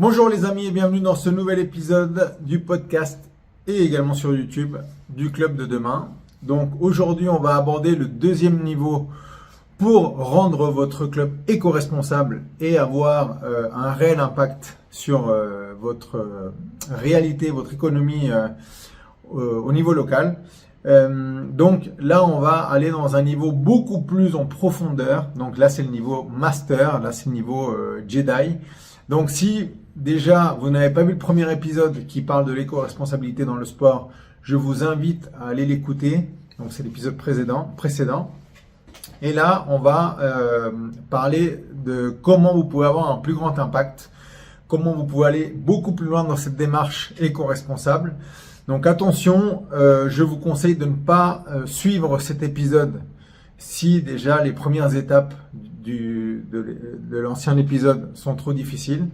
Bonjour les amis et bienvenue dans ce nouvel épisode du podcast et également sur YouTube du Club de Demain. Donc aujourd'hui on va aborder le deuxième niveau pour rendre votre club éco-responsable et avoir un réel impact sur votre réalité, votre économie au niveau local. Donc là on va aller dans un niveau beaucoup plus en profondeur. Donc là c'est le niveau master, là c'est le niveau Jedi. Donc si déjà vous n'avez pas vu le premier épisode qui parle de l'éco-responsabilité dans le sport, je vous invite à aller l'écouter. Donc c'est l'épisode précédent. Et là on va parler de comment vous pouvez avoir un plus grand impact, comment vous pouvez aller beaucoup plus loin dans cette démarche éco-responsable. Donc attention, je vous conseille de ne pas suivre cet épisode si déjà les premières étapes de l'ancien épisode sont trop difficiles.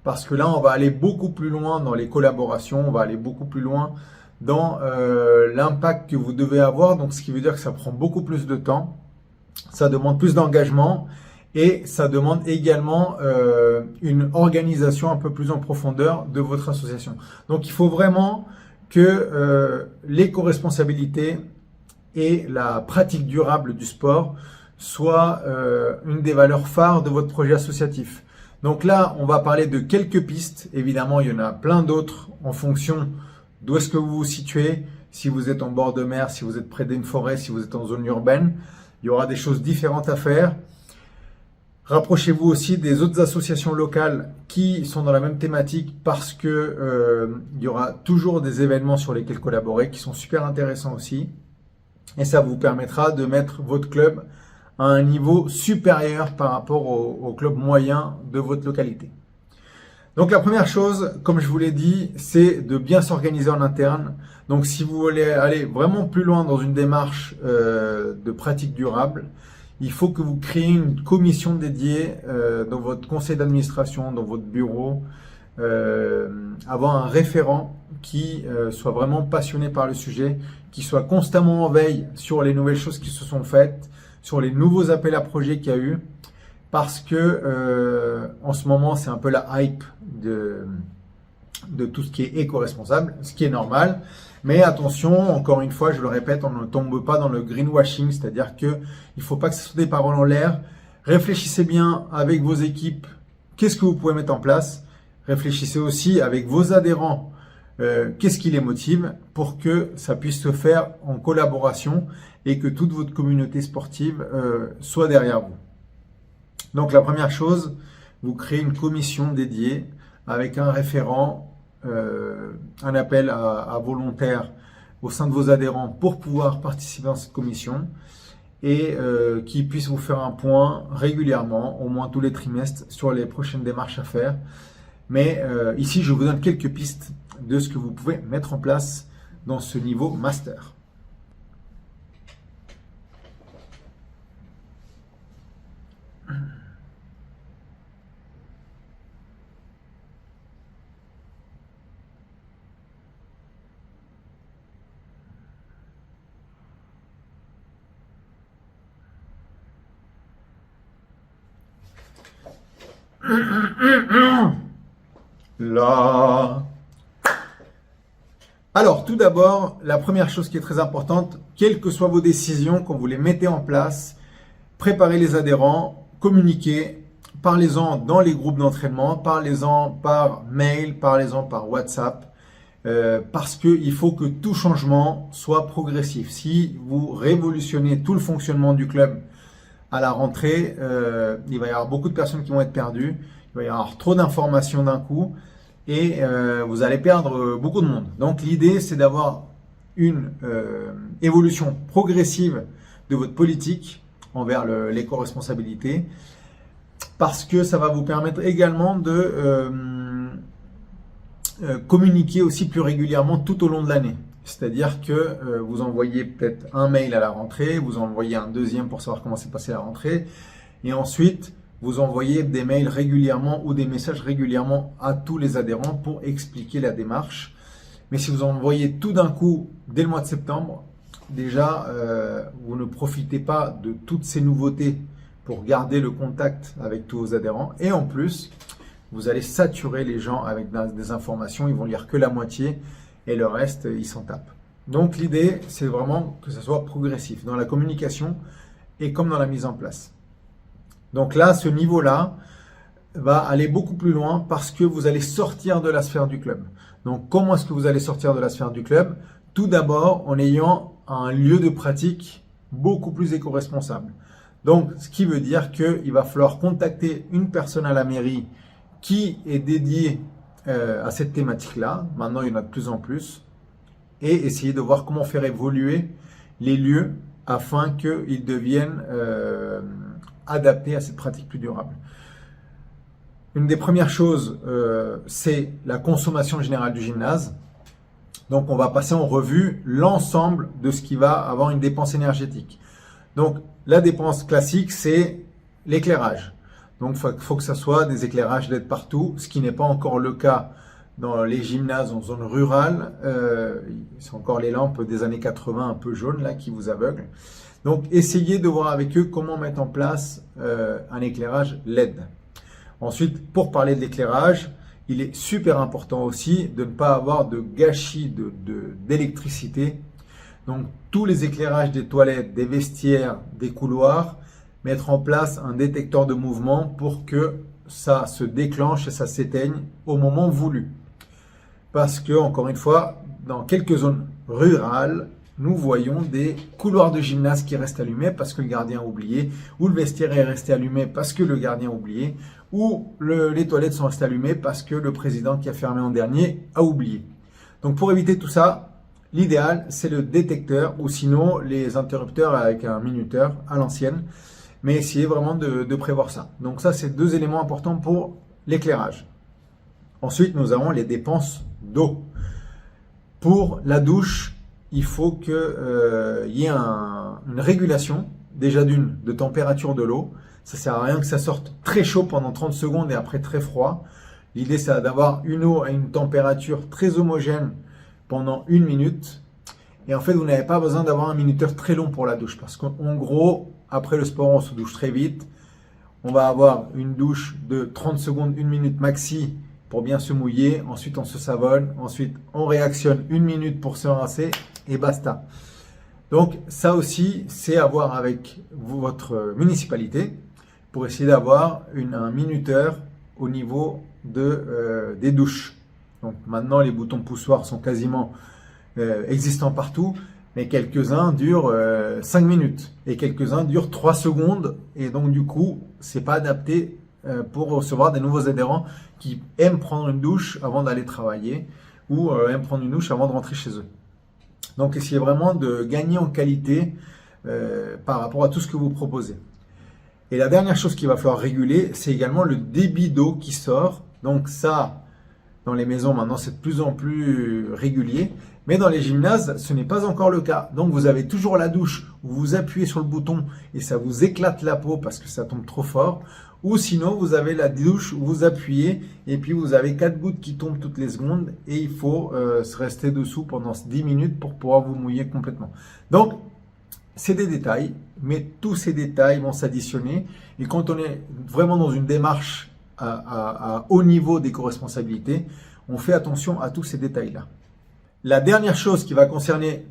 Parce que là, on va aller beaucoup plus loin dans les collaborations, on va aller beaucoup plus loin dans l'impact que vous devez avoir. Donc ce qui veut dire que ça prend beaucoup plus de temps, ça demande plus d'engagement et ça demande également une organisation un peu plus en profondeur de votre association. Donc il faut vraiment que l'éco-responsabilité et la pratique durable du sport soient une des valeurs phares de votre projet associatif. Donc là, on va parler de quelques pistes. Évidemment, il y en a plein d'autres en fonction d'où est-ce que vous vous situez. Si vous êtes en bord de mer, si vous êtes près d'une forêt, si vous êtes en zone urbaine, il y aura des choses différentes à faire. Rapprochez-vous aussi des autres associations locales qui sont dans la même thématique parce que il y aura toujours des événements sur lesquels collaborer qui sont super intéressants aussi. Et ça vous permettra de mettre votre club à un niveau supérieur par rapport au club moyen de votre localité. Donc la première chose, comme je vous l'ai dit, c'est de bien s'organiser en interne. Donc si vous voulez aller vraiment plus loin dans une démarche de pratique durable, il faut que vous créez une commission dédiée dans votre conseil d'administration, dans votre bureau, avoir un référent qui soit vraiment passionné par le sujet, qui soit constamment en veille sur les nouvelles choses qui se sont faites, sur les nouveaux appels à projets qu'il y a eu, parce que en ce moment c'est un peu la hype de tout ce qui est éco-responsable, ce qui est normal. Mais attention, encore une fois, je le répète, on ne tombe pas dans le greenwashing, c'est-à-dire que il faut pas que ce soit des paroles en l'air. Réfléchissez bien avec vos équipes, qu'est-ce que vous pouvez mettre en place. Réfléchissez aussi avec vos adhérents, qu'est-ce qui les motive pour que ça puisse se faire en collaboration et que toute votre communauté sportive soit derrière vous. Donc la première chose, vous créez une commission dédiée avec un référent, un appel à volontaires au sein de vos adhérents pour pouvoir participer dans cette commission et qui puisse vous faire un point régulièrement, au moins tous les trimestres, sur les prochaines démarches à faire. Mais ici, je vous donne quelques pistes de ce que vous pouvez mettre en place dans ce niveau master. Là. Alors, tout d'abord, la première chose qui est très importante, quelles que soient vos décisions, quand vous les mettez en place, préparez les adhérents, communiquez, parlez-en dans les groupes d'entraînement, parlez-en par mail, parlez-en par WhatsApp, parce qu'il faut que tout changement soit progressif. Si vous révolutionnez tout le fonctionnement du club à la rentrée, il va y avoir beaucoup de personnes qui vont être perdues, il va y avoir trop d'informations d'un coup et vous allez perdre beaucoup de monde. Donc l'idée, c'est d'avoir une évolution progressive de votre politique envers l'éco-responsabilité parce que ça va vous permettre également de communiquer aussi plus régulièrement tout au long de l'année. C'est-à-dire que vous envoyez peut-être un mail à la rentrée, vous envoyez un deuxième pour savoir comment s'est passée la rentrée, et ensuite vous envoyez des mails régulièrement ou des messages régulièrement à tous les adhérents pour expliquer la démarche. Mais si vous envoyez tout d'un coup dès le mois de septembre, déjà vous ne profitez pas de toutes ces nouveautés pour garder le contact avec tous vos adhérents, et en plus vous allez saturer les gens avec des informations, ils vont lire que la moitié et le reste, ils s'en tapent. Donc l'idée, c'est vraiment que ce soit progressif dans la communication et comme dans la mise en place. Donc là, ce niveau-là va aller beaucoup plus loin parce que vous allez sortir de la sphère du club. Donc comment est-ce que vous allez sortir de la sphère du club? Tout d'abord en ayant un lieu de pratique beaucoup plus éco-responsable. Donc ce qui veut dire qu'il va falloir contacter une personne à la mairie qui est dédiée à cette thématique-là. Maintenant, il y en a de plus en plus. Et essayer de voir comment faire évoluer les lieux afin qu'ils deviennent adaptés à cette pratique plus durable. Une des premières choses, c'est la consommation générale du gymnase. Donc, on va passer en revue l'ensemble de ce qui va avoir une dépense énergétique. Donc, la dépense classique, c'est l'éclairage. Donc, il faut que ça soit des éclairages LED partout, ce qui n'est pas encore le cas dans les gymnases en zone rurale. C'est encore les lampes des années 80 un peu jaunes là qui vous aveuglent. Donc, essayez de voir avec eux comment mettre en place un éclairage LED. Ensuite, pour parler de l'éclairage, il est super important aussi de ne pas avoir de gâchis d'électricité. Donc, tous les éclairages des toilettes, des vestiaires, des couloirs, mettre en place un détecteur de mouvement pour que ça se déclenche et ça s'éteigne au moment voulu. Parce que, encore une fois, dans quelques zones rurales, nous voyons des couloirs de gymnase qui restent allumés parce que le gardien a oublié, ou le vestiaire est resté allumé parce que le gardien a oublié, ou les toilettes sont restées allumées parce que le président qui a fermé en dernier a oublié. Donc pour éviter tout ça, l'idéal c'est le détecteur ou sinon les interrupteurs avec un minuteur à l'ancienne, mais essayez vraiment de prévoir ça. Donc ça c'est deux éléments importants pour l'éclairage. Ensuite nous avons les dépenses d'eau. Pour la douche, il faut qu'il y ait une régulation, déjà de température de l'eau. Ça ne sert à rien que ça sorte très chaud pendant 30 secondes et après très froid. L'idée, c'est d'avoir une eau à une température très homogène pendant 1 minute. Et en fait, vous n'avez pas besoin d'avoir un minuteur très long pour la douche. Parce qu'en gros, après le sport, on se douche très vite. On va avoir une douche de 30 secondes, 1 minute maxi pour bien se mouiller. Ensuite, on se savonne. Ensuite, on réactionne 1 minute pour se rincer et basta. Donc, ça aussi, c'est à voir avec votre municipalité pour essayer d'avoir un minuteur au niveau des douches. Donc, maintenant, les boutons poussoirs sont quasiment existants partout, mais quelques-uns durent 5 minutes et quelques-uns durent 3 secondes. Et donc, du coup, c'est pas adapté pour recevoir des nouveaux adhérents qui aiment prendre une douche avant d'aller travailler ou aiment prendre une douche avant de rentrer chez eux. Donc, essayez vraiment de gagner en qualité par rapport à tout ce que vous proposez. Et la dernière chose qu'il va falloir réguler, c'est également le débit d'eau qui sort. Donc ça, dans les maisons, maintenant, c'est de plus en plus régulier. Mais dans les gymnases, ce n'est pas encore le cas. Donc, vous avez toujours la douche où vous appuyez sur le bouton et ça vous éclate la peau parce que ça tombe trop fort. Ou sinon, vous avez la douche où vous appuyez et puis vous avez 4 gouttes qui tombent toutes les secondes et il faut se rester dessous pendant 10 minutes pour pouvoir vous mouiller complètement. Donc, c'est des détails, mais tous ces détails vont s'additionner. Et quand on est vraiment dans une démarche à haut niveau d'éco-responsabilité, on fait attention à tous ces détails-là. La dernière chose qui va concerner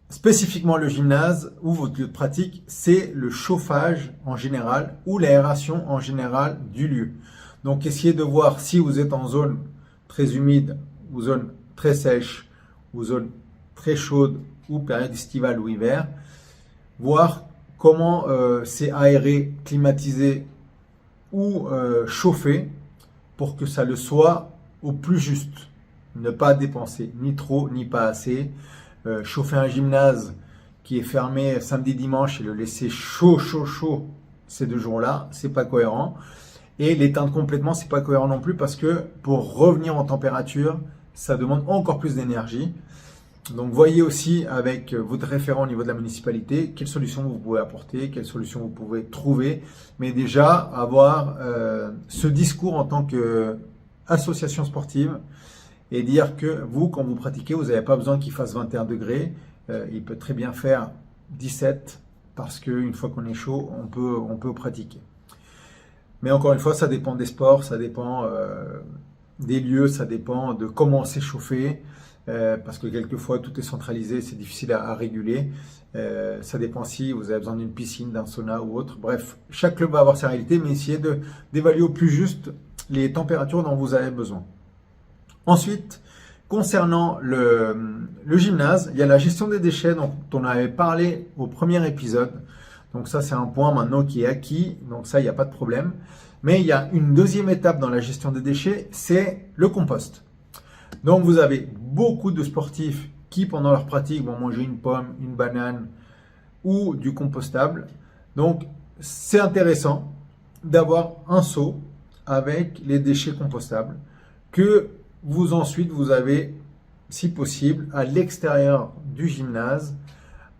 spécifiquement le gymnase ou votre lieu de pratique, c'est le chauffage en général ou l'aération en général du lieu. Donc, essayez de voir si vous êtes en zone très humide ou zone très sèche ou zone très chaude ou période estivale ou hiver. Voir comment c'est aéré, climatisé ou chauffé pour que ça le soit au plus juste. Ne pas dépenser ni trop ni pas assez. Chauffer un gymnase qui est fermé samedi, dimanche et le laisser chaud ces 2 jours-là, c'est pas cohérent. Et l'éteindre complètement, c'est pas cohérent non plus parce que pour revenir en température, ça demande encore plus d'énergie. Donc, voyez aussi avec votre référent au niveau de la municipalité quelles solutions vous pouvez apporter, quelles solutions vous pouvez trouver. Mais déjà, avoir ce discours en tant qu'association sportive et dire que vous, quand vous pratiquez, vous n'avez pas besoin qu'il fasse 21 degrés. Il peut très bien faire 17 parce qu'une fois qu'on est chaud, on peut pratiquer. Mais encore une fois, ça dépend des sports, ça dépend des lieux, ça dépend de comment s'échauffer, parce que quelquefois tout est centralisé, c'est difficile à réguler. Ça dépend si vous avez besoin d'une piscine, d'un sauna ou autre. Bref, chaque club va avoir sa réalité, mais essayez d'évaluer au plus juste les températures dont vous avez besoin. Ensuite, concernant le gymnase, il y a la gestion des déchets dont on avait parlé au premier épisode. Donc ça, c'est un point maintenant qui est acquis, donc ça, il n'y a pas de problème. Mais il y a une deuxième étape dans la gestion des déchets, c'est le compost. Donc vous avez beaucoup de sportifs qui, pendant leur pratique, vont manger une pomme, une banane ou du compostable. Donc c'est intéressant d'avoir un seau avec les déchets compostables que ensuite vous avez, si possible, à l'extérieur du gymnase,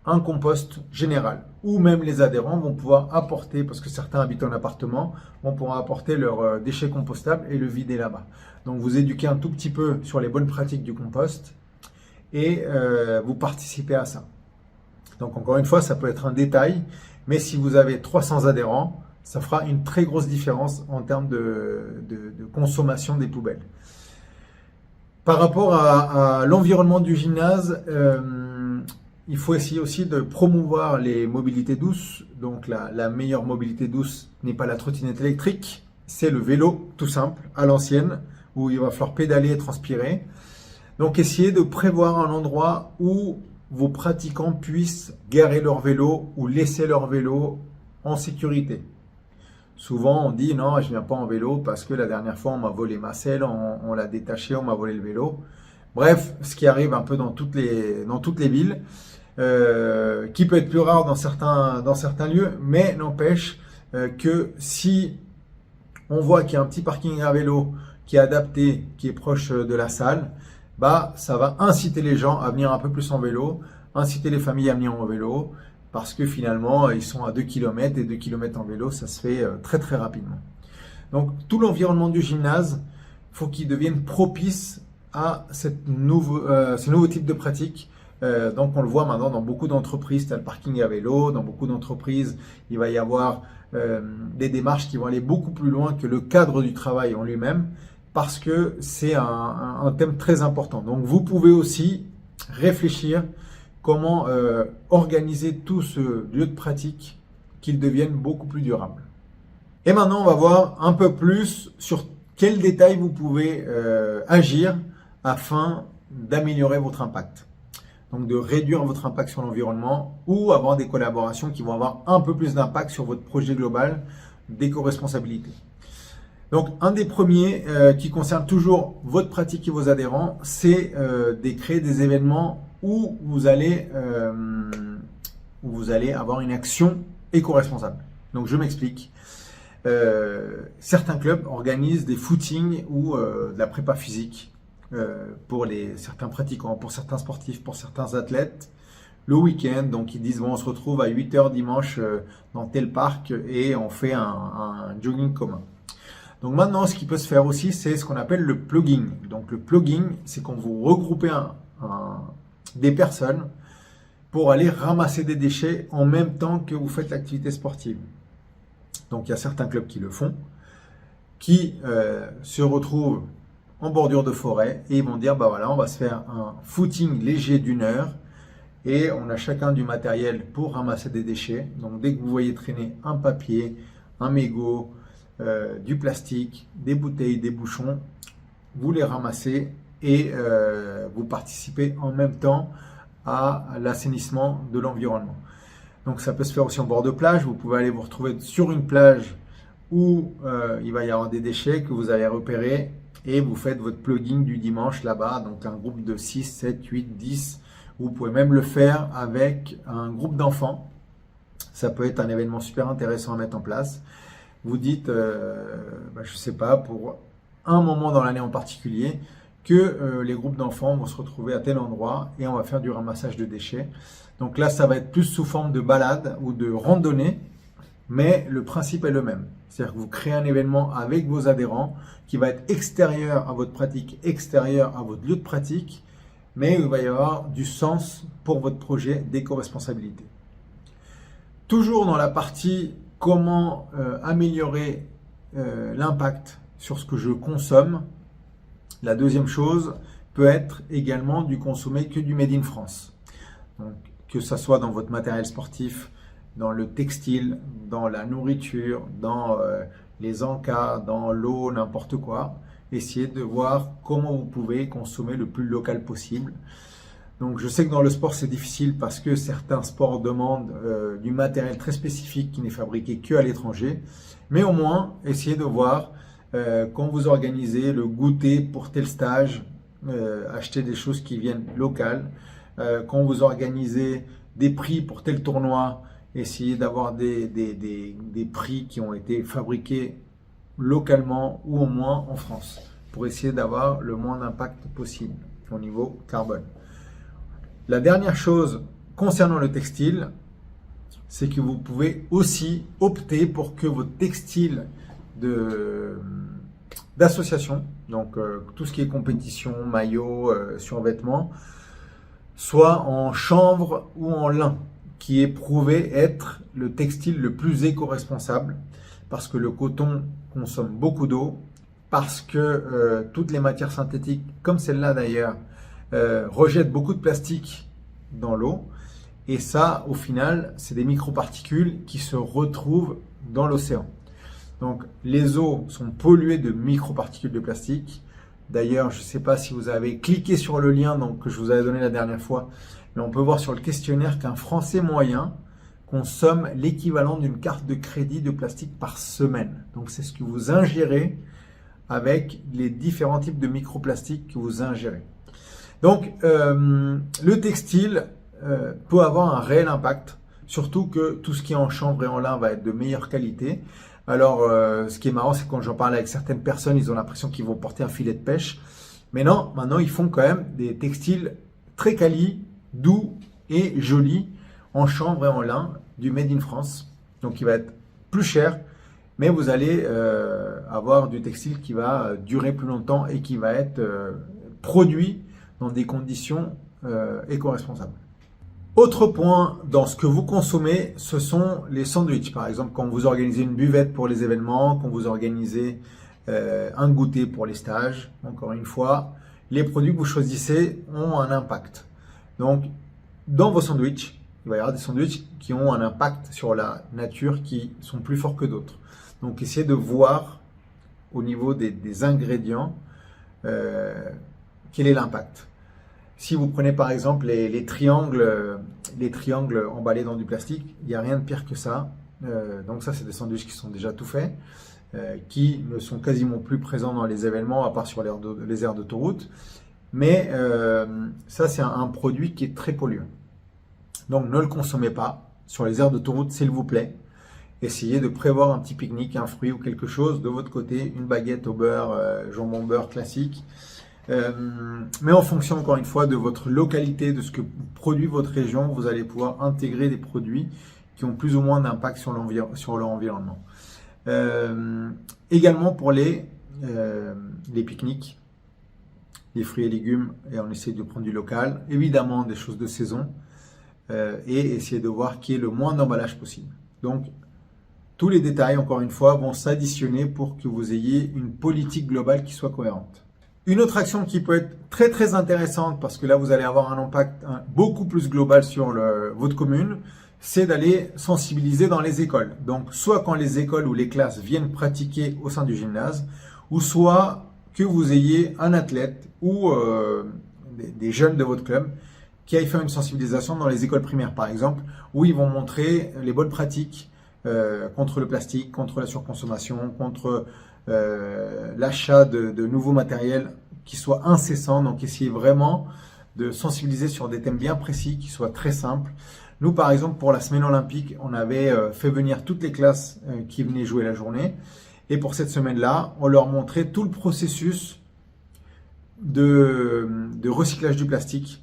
un compost général, où même les adhérents vont pouvoir apporter, parce que certains habitent en appartement, vont pouvoir apporter leurs déchets compostables et le vider là-bas. Donc vous éduquez un tout petit peu sur les bonnes pratiques du compost et vous participez à ça. Donc encore une fois, ça peut être un détail, mais si vous avez 300 adhérents, ça fera une très grosse différence en termes de consommation des poubelles. Par rapport à l'environnement du gymnase, il faut essayer aussi de promouvoir les mobilités douces. Donc la meilleure mobilité douce n'est pas la trottinette électrique, c'est le vélo tout simple, à l'ancienne, où il va falloir pédaler et transpirer. Donc essayez de prévoir un endroit où vos pratiquants puissent garer leur vélo ou laisser leur vélo en sécurité. Souvent on dit non, je ne viens pas en vélo parce que la dernière fois on m'a volé ma selle, on l'a détaché, on m'a volé le vélo. Bref, ce qui arrive un peu dans toutes les villes. Qui peut être plus rare dans certains lieux, mais n'empêche que si on voit qu'il y a un petit parking à vélo qui est adapté, qui est proche de la salle, bah ça va inciter les gens à venir un peu plus en vélo, inciter les familles à venir en vélo, parce que finalement ils sont à 2 km et 2 km en vélo, ça se fait très très rapidement. Donc tout l'environnement du gymnase, il faut qu'il devienne propice à ce nouveau type de pratique. Donc on le voit maintenant dans beaucoup d'entreprises, tu as le parking à vélo, dans beaucoup d'entreprises il va y avoir des démarches qui vont aller beaucoup plus loin que le cadre du travail en lui-même, parce que c'est un thème très important. Donc vous pouvez aussi réfléchir comment organiser tout ce lieu de pratique, qu'il devienne beaucoup plus durable. Et maintenant on va voir un peu plus sur quels détails vous pouvez agir afin d'améliorer votre impact. Donc de réduire votre impact sur l'environnement ou avoir des collaborations qui vont avoir un peu plus d'impact sur votre projet global d'éco-responsabilité. Donc un des premiers qui concerne toujours votre pratique et vos adhérents, c'est de créer des événements où vous allez avoir une action éco-responsable. Donc je m'explique. Certains clubs organisent des footings ou de la prépa physique pour certains pratiquants, pour certains sportifs, pour certains athlètes, le week-end. Donc ils disent bon, on se retrouve à 8 h dimanche dans tel parc et on fait un jogging commun. Donc maintenant, ce qui peut se faire aussi, c'est ce qu'on appelle le plugging. Donc le plugging, c'est quand vous regroupez des personnes pour aller ramasser des déchets en même temps que vous faites l'activité sportive. Donc il y a certains clubs qui le font, qui se retrouvent en bordure de forêt et ils vont dire bah voilà, on va se faire un footing léger d'1 heure et on a chacun du matériel pour ramasser des déchets. Donc dès que vous voyez traîner un papier, un mégot, du plastique, des bouteilles, des bouchons, vous les ramassez et vous participez en même temps à l'assainissement de l'environnement. Donc ça peut se faire aussi en bord de plage. Vous pouvez aller vous retrouver sur une plage où il va y avoir des déchets que vous allez repérer et vous faites votre plugging du dimanche là-bas. Donc un groupe de 6, 7, 8, 10. Vous pouvez même le faire avec un groupe d'enfants. Ça peut être un événement super intéressant à mettre en place. Vous dites, je ne sais pas, pour un moment dans l'année en particulier, que les groupes d'enfants vont se retrouver à tel endroit et on va faire du ramassage de déchets. Donc là, ça va être plus sous forme de balade ou de randonnée, mais le principe est le même. C'est-à-dire que vous créez un événement avec vos adhérents qui va être extérieur à votre pratique, extérieur à votre lieu de pratique, mais il va y avoir du sens pour votre projet d'éco-responsabilité. Toujours dans la partie comment améliorer l'impact sur ce que je consomme, la deuxième chose peut être également du consommer que du Made in France. Donc, que ça soit dans votre matériel sportif, dans le textile, dans la nourriture, dans les encas, dans l'eau, n'importe quoi. Essayez de voir comment vous pouvez consommer le plus local possible. Donc je sais que dans le sport c'est difficile parce que certains sports demandent du matériel très spécifique qui n'est fabriqué qu'à l'étranger. Mais au moins, essayez de voir quand vous organisez le goûter pour tel stage, acheter des choses qui viennent locales. Quand vous organisez des prix pour tel tournoi, essayez d'avoir des prix qui ont été fabriqués localement ou au moins en France pour essayer d'avoir le moins d'impact possible au niveau carbone. La dernière chose concernant le textile, c'est que vous pouvez aussi opter pour que votre textile d'association, donc tout ce qui est compétition, maillot, survêtements, soit en chanvre ou en lin, qui est prouvé être le textile le plus éco-responsable, parce que le coton consomme beaucoup d'eau, parce que toutes les matières synthétiques, comme celle-là d'ailleurs, rejettent beaucoup de plastique dans l'eau. Et ça, au final, c'est des microparticules qui se retrouvent dans l'océan. Donc, les eaux sont polluées de microparticules de plastique. D'ailleurs, je ne sais pas si vous avez cliqué sur le lien que je vous avais donné la dernière fois, mais on peut voir sur le questionnaire qu'un Français moyen consomme l'équivalent d'une carte de crédit de plastique par semaine. Donc, c'est ce que vous ingérez avec les différents types de microplastiques que vous ingérez. Donc, le textile peut avoir un réel impact, surtout que tout ce qui est en chanvre et en lin va être de meilleure qualité. Alors, ce qui est marrant, c'est que quand j'en parle avec certaines personnes, ils ont l'impression qu'ils vont porter un filet de pêche. Mais non, maintenant, ils font quand même des textiles très quali, doux et jolis en chanvre et en lin du Made in France. Donc, il va être plus cher, mais vous allez avoir du textile qui va durer plus longtemps et qui va être produit dans des conditions éco-responsables. Autre point dans ce que vous consommez, ce sont les sandwichs. Par exemple, quand vous organisez une buvette pour les événements, quand vous organisez un goûter pour les stages, encore une fois, les produits que vous choisissez ont un impact. Donc, dans vos sandwichs, il va y avoir des sandwichs qui ont un impact sur la nature qui sont plus forts que d'autres. Donc, essayez de voir au niveau des ingrédients quel est l'impact. Si vous prenez par exemple les triangles emballés dans du plastique, il n'y a rien de pire que ça. Donc ça, c'est des sandwichs qui sont déjà tout faits, qui ne sont quasiment plus présents dans les événements, à part sur les aires d'autoroute. Mais ça, c'est un produit qui est très polluant. Donc ne le consommez pas sur les aires d'autoroute, s'il vous plaît. Essayez de prévoir un petit pique-nique, un fruit ou quelque chose de votre côté, une baguette au beurre, jambon beurre classique. Mais en fonction, encore une fois, de votre localité, de ce que produit votre région, vous allez pouvoir intégrer des produits qui ont plus ou moins d'impact sur l'environnement. Également pour les pique-niques, les fruits et légumes, et on essaie de prendre du local, évidemment des choses de saison, et essayer de voir qui est le moins d'emballage possible. Donc, tous les détails, encore une fois, vont s'additionner pour que vous ayez une politique globale qui soit cohérente. Une autre action qui peut être très très intéressante, parce que là vous allez avoir un impact beaucoup plus global sur votre commune, c'est d'aller sensibiliser dans les écoles. Donc soit quand les écoles ou les classes viennent pratiquer au sein du gymnase, ou soit que vous ayez un athlète ou des jeunes de votre club qui aillent faire une sensibilisation dans les écoles primaires par exemple, où ils vont montrer les bonnes pratiques contre le plastique, contre la surconsommation, contre l'achat de nouveaux matériels qui soient incessants. Donc essayez vraiment de sensibiliser sur des thèmes bien précis qui soient très simples. Nous par exemple pour la semaine olympique, on avait fait venir toutes les classes qui venaient jouer la journée, et pour cette semaine-là, on leur montrait tout le processus de recyclage du plastique.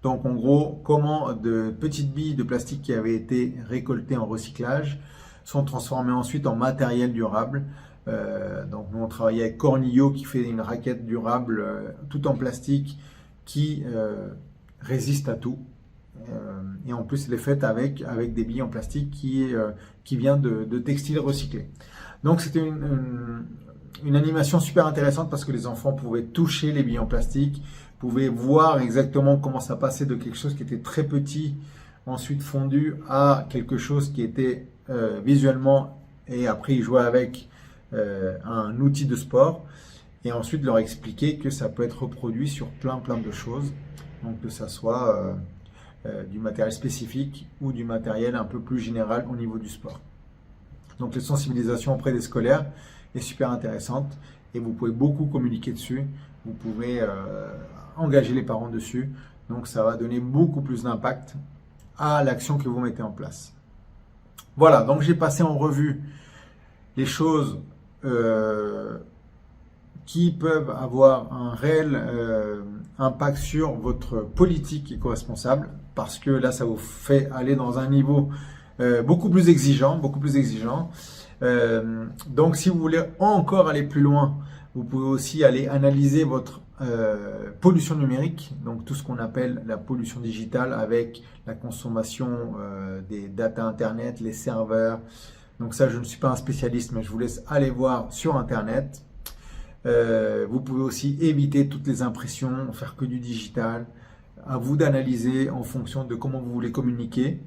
Donc en gros, comment de petites billes de plastique qui avaient été récoltées en recyclage sont transformées ensuite en matériel durable. Donc nous on travaillait avec Cornillo qui fait une raquette durable tout en plastique qui résiste à tout, et en plus elle est faite avec des billes en plastique qui vient de textiles recyclés. Donc c'était une animation super intéressante parce que les enfants pouvaient toucher les billes en plastique, pouvaient voir exactement comment ça passait de quelque chose qui était très petit, ensuite fondu, à quelque chose qui était visuellement, et après ils jouaient avec un outil de sport, et ensuite leur expliquer que ça peut être reproduit sur plein de choses, donc que ça soit du matériel spécifique ou du matériel un peu plus général au niveau du sport. Donc la sensibilisation auprès des scolaires est super intéressante et vous pouvez beaucoup communiquer dessus, vous pouvez engager les parents dessus, donc ça va donner beaucoup plus d'impact à l'action que vous mettez en place. Voilà, donc j'ai passé en revue les choses qui peuvent avoir un réel impact sur votre politique éco-responsable, parce que là, ça vous fait aller dans un niveau beaucoup plus exigeant, donc, si vous voulez encore aller plus loin, vous pouvez aussi aller analyser votre pollution numérique, donc tout ce qu'on appelle la pollution digitale avec la consommation des data internet, les serveurs. Donc ça, je ne suis pas un spécialiste, mais je vous laisse aller voir sur internet. Vous pouvez aussi éviter toutes les impressions, faire que du digital. À vous d'analyser en fonction de comment vous voulez communiquer.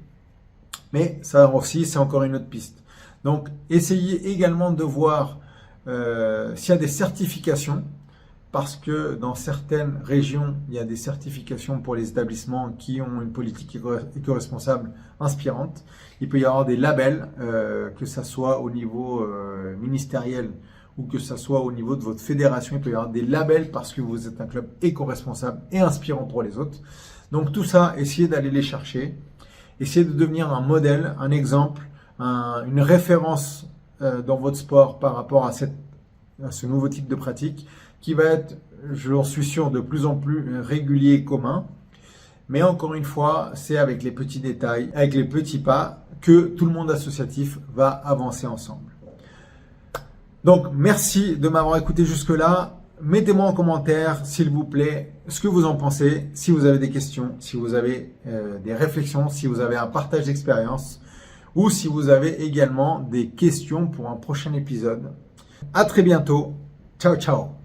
Mais ça aussi, c'est encore une autre piste. Donc, essayez également de voir s'il y a des certifications, parce que dans certaines régions, il y a des certifications pour les établissements qui ont une politique éco-responsable inspirante. Il peut y avoir des labels, que ce soit au niveau ministériel ou que ce soit au niveau de votre fédération. Il peut y avoir des labels parce que vous êtes un club éco-responsable et inspirant pour les autres. Donc tout ça, essayez d'aller les chercher. Essayez de devenir un modèle, un exemple, une référence dans votre sport par rapport à ce nouveau type de pratique qui va être, j'en suis sûr, de plus en plus régulier et commun. Mais encore une fois, c'est avec les petits détails, avec les petits pas que tout le monde associatif va avancer ensemble. Donc, merci de m'avoir écouté jusque-là. Mettez-moi en commentaire, s'il vous plaît, ce que vous en pensez, si vous avez des questions, si vous avez des réflexions, si vous avez un partage d'expérience ou si vous avez également des questions pour un prochain épisode. À très bientôt. Ciao, ciao.